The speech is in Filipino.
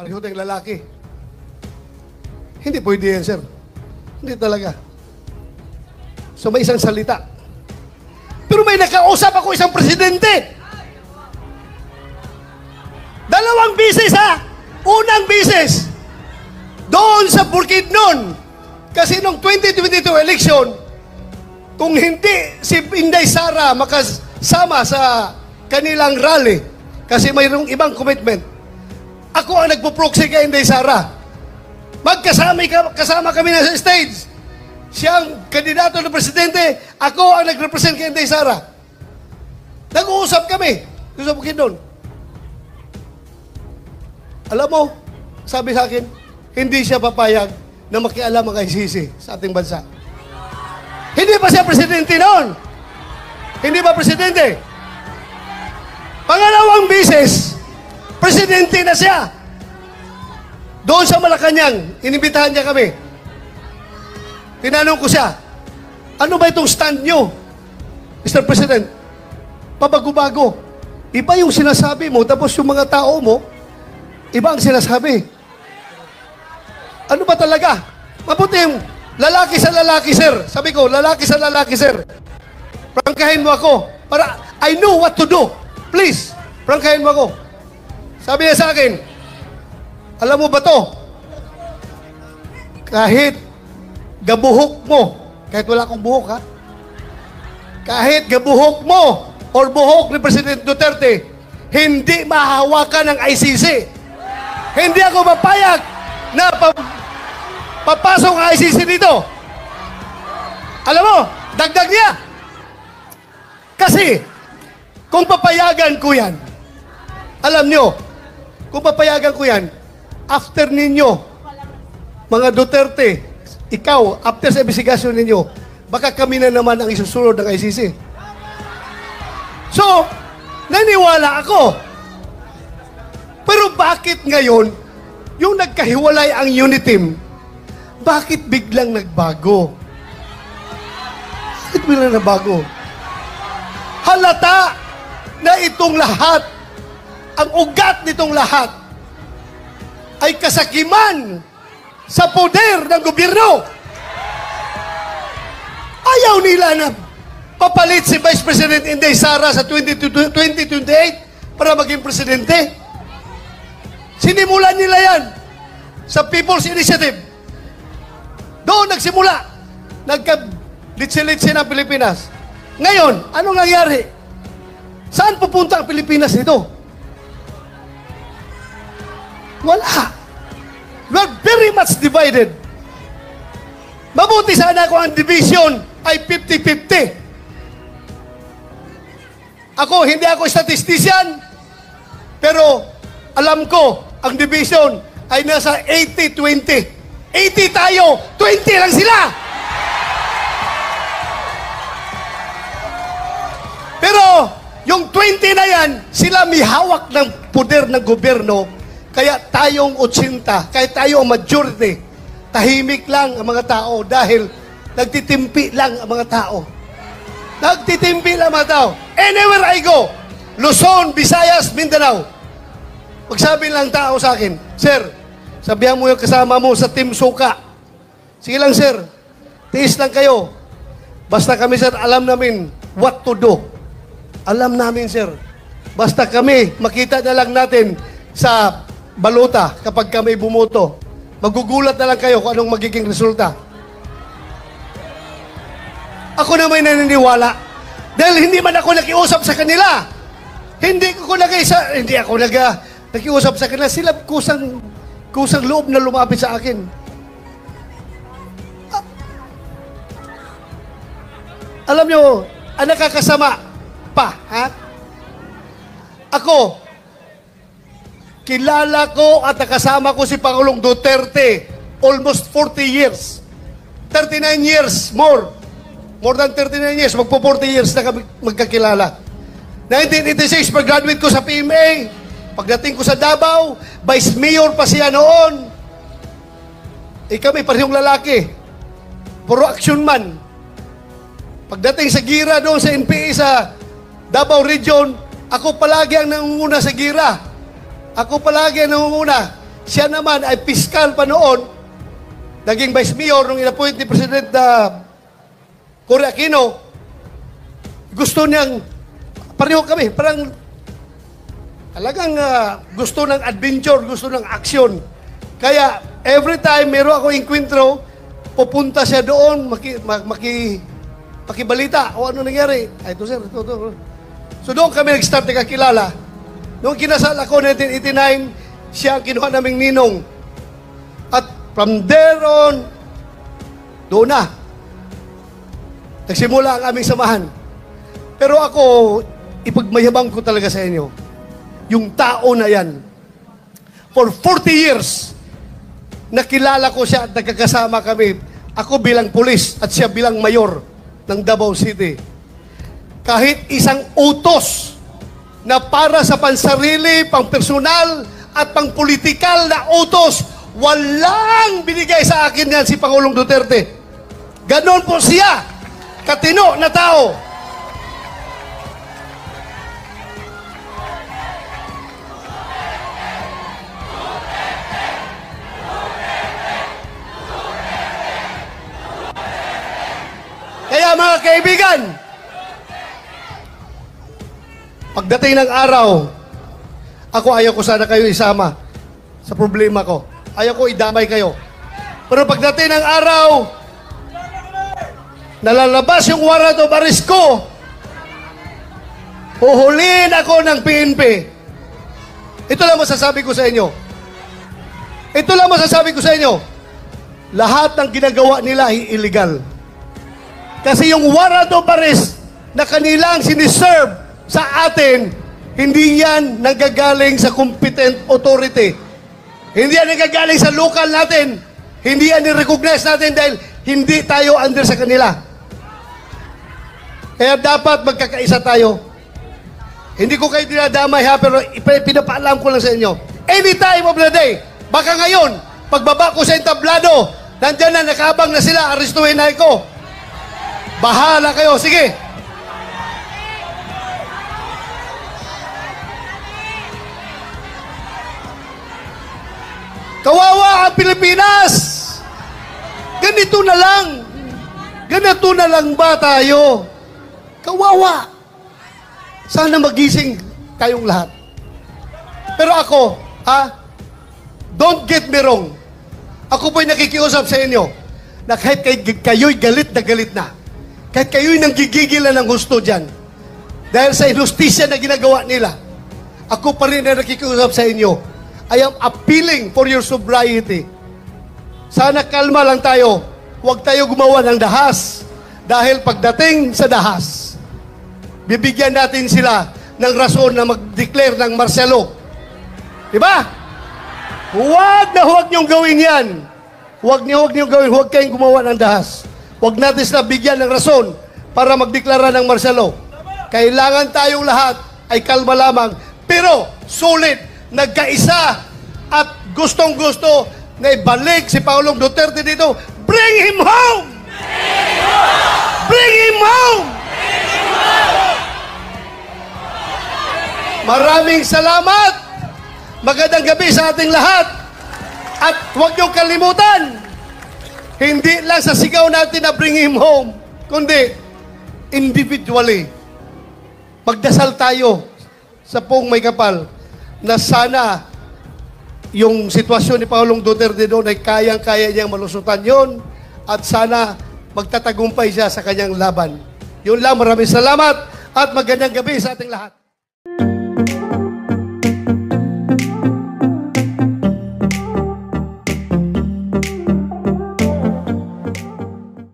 Pareho tayong lalaki. Hindi pwede yan, sir. Hindi talaga. So may isang salita. Pero may nakausap ako isang presidente. 2 bisis ha. Unang bisis. Doon sa Bukidnon. Kasi nung 2022 election, kung hindi si Inday Sara makasama sa kanilang rally, kasi mayroong ibang commitment, ako ang nagpo-proxy kay Inday Sara. Kasama kami na sa stage. Siya ang kandidato ng presidente, ako ang nag-represent kay Inday Sara. Nag-uusap kami doon sa Bukidnon. Alam mo, sabi sa akin, hindi siya papayag na makialam ang ICC sa ating bansa. Hindi pa siya presidente noon. Hindi ba presidente? Pangalawang bisis, presidente na siya. Doon sa Malacanang, inibitahan niya kami. Tinanong ko siya, ano ba itong stand nyo, Mr. President? Pabago-bago. Iba yung sinasabi mo, tapos yung mga tao mo, iba ang sinasabi. Ano ba talaga? Mabuti yung lalaki sa lalaki, sir. Sabi ko, lalaki sa lalaki, sir. Prangkahin mo ako. Para I know what to do. Please, prangkahin mo ako. Sabi niya sa akin, alam mo ba to? Kahit gabuhok mo, kahit wala akong buhok, ha? Kahit gabuhok mo or buhok ni President Duterte, hindi mahahawakan ng ICC. Hindi ako mapayag na papasok ang ICC dito. Alam mo, dagdag niya. Kasi, kung papayagan ko yan, alam nyo, kung papayagan ko yan, after ninyo, mga Duterte, ikaw, after sa investigasyon ninyo, baka kami na naman ang isusunod ng ICC. So, naniwala ako. Pero bakit ngayon, yung nagkahiwalay ang unit team, bakit biglang nagbago? Bakit biglang nagbago? Halata na itong lahat, ang ugat nitong lahat, ay kasakiman sa poder ng gobyerno. Ayaw nila na papalit si Vice President Inday Sara sa 2028 para maging presidente. Sinimulan nila yan sa People's Initiative. Doon nagsimula. Nagka-litsi-litsi ng Pilipinas. Ngayon, anong nangyari? Saan pupunta ang Pilipinas nito? Wala. We're very much divided. Mabuti sana kung ang division ay 50-50. Hindi ako statistician, pero alam ko, ang division ay nasa 80-20. 80 tayo, 20 lang sila. Pero, yung 20 na yan, sila may hawak ng poder ng gobyerno. Kaya tayong 80, kaya tayo ang majority, tahimik lang ang mga tao dahil nagtitimpi lang ang mga tao. Nagtitimpi lang ang mga tao. Anywhere I go, Luzon, Visayas, Mindanao, magsabi lang tao sa akin, Sir, sabihan mo yung kasama mo sa Team Suka. Sige lang, sir. Tiis lang kayo. Basta kami, sir, alam namin what to do. Alam namin, sir. Basta kami, makita na lang natin sa balota kapag kami bumoto. Magugulat na lang kayo kung anong magiging resulta. Ako na may naniniwala. Dahil hindi man ako nakiusap sa kanila. Hindi ako nakiusap sa kanila. Sila kusang loob na lumapit sa akin. Alam nyo, ang nakakasama pa, ha? Ako, kilala ko at nakasama ko si Pangulong Duterte almost 40 years. 39 years, more than 39 years, magpo 40 years na kami magkakilala. 1986, pag-graduate ko sa PMA, pagdating ko sa Davao, Vice Mayor pa siya noon. Kami parehong lalaki. Puro action man. Pagdating sa Gira doon sa NPA sa Davao Region, ako palagi ang nangunguna sa Gira. Ako palagi ang nangunguna. siya naman ay piskal pa noon, naging vice mayor nung inappoint ni President Cory Aquino. Gusto niyang, pareho kami, parang talagang gusto ng adventure, gusto ng action. Kaya every time meron ako inkwentro, pupunta siya doon, makibalita o ano nangyari. Ay, ito sir, ito. So doon kami nag-start nagkakilala. Noong kinasal ako 1989, siya ang kinuha naming ninong. At from there on, doon na. Nagsimula ang aming samahan. Pero ako, ipagmayabang ko talaga sa inyo, yung tao na yan, for 40 years, nakilala ko siya at nagkakasama kami. Ako bilang pulis at siya bilang mayor ng Davao City. Kahit isang utos na para sa pansarili, pang-personal at pang-politikal na utos, walang binigay sa akin yan si Pangulong Duterte. Ganon po siya, katino na tao. Kaya mga kaibigan, pagdating ng araw, ako ayaw ko sana kayo isama sa problema ko. Ayaw ko idamay kayo. Pero pagdating ng araw, nalalabas yung warrant of arrest ko, huhulihin ako ng PNP. Ito lang masasabi ko sa inyo. Ito lang masasabi ko sa inyo. Lahat ng ginagawa nila ay illegal. Kasi yung warrant of arrest na kanilang siniserve sa atin, hindi yan nagagaling sa competent authority. Hindi yan nagagaling sa local natin. Hindi yan ni-recognize natin dahil hindi tayo under sa kanila. Kaya dapat magkakaisa tayo. Hindi ko kayo dinadamay ha, pero pinapaalam ko lang sa inyo. Any time of the day, baka ngayon, pagbaba ko sa entablado, nandyan na, nakabang na sila, arestuhin na ako. Bahala kayo, sige. Kawawa ang Pilipinas. Ganito na lang. Ganito na lang ba tayo? Kawawa. Sana magising tayong lahat. Pero ako, don't get me wrong. Ako po'y nakikiusap sa inyo na kahit kayo'y galit na. Kahit kayo'y nanggigigilan ng gusto dyan. Dahil sa inustisya na ginagawa nila, ako pa rin na nakikiusap sa inyo. I am appealing for your sobriety. Sana kalma lang tayo. Huwag tayo gumawa ng dahas. Dahil pagdating sa dahas, bibigyan natin sila ng rason na mag-declare ng martial law. Diba? Huwag niyong gawin yan. Huwag niyong gawin. Huwag kayong gumawa ng dahas. Huwag natin sila bigyan ng rason para magdeklara ng martial law. Kailangan tayong lahat ay kalma lamang. Pero, solid, nagkaisa at gustong-gusto na ibalik si Pangulong Duterte dito. Bring him home! Bring him home! Maraming salamat! Magandang gabi sa ating lahat! At huwag niyong kalimutan, hindi lang sa sigaw natin na bring him home, kundi individually. Magdasal tayo sa Poong May Kapal na sana yung sitwasyon ni Pangulong Duterte doon ay kayang-kaya niyang malusutan yon at sana magtatagumpay siya sa kanyang laban. Yun lang, maraming salamat at magandang gabi sa ating lahat.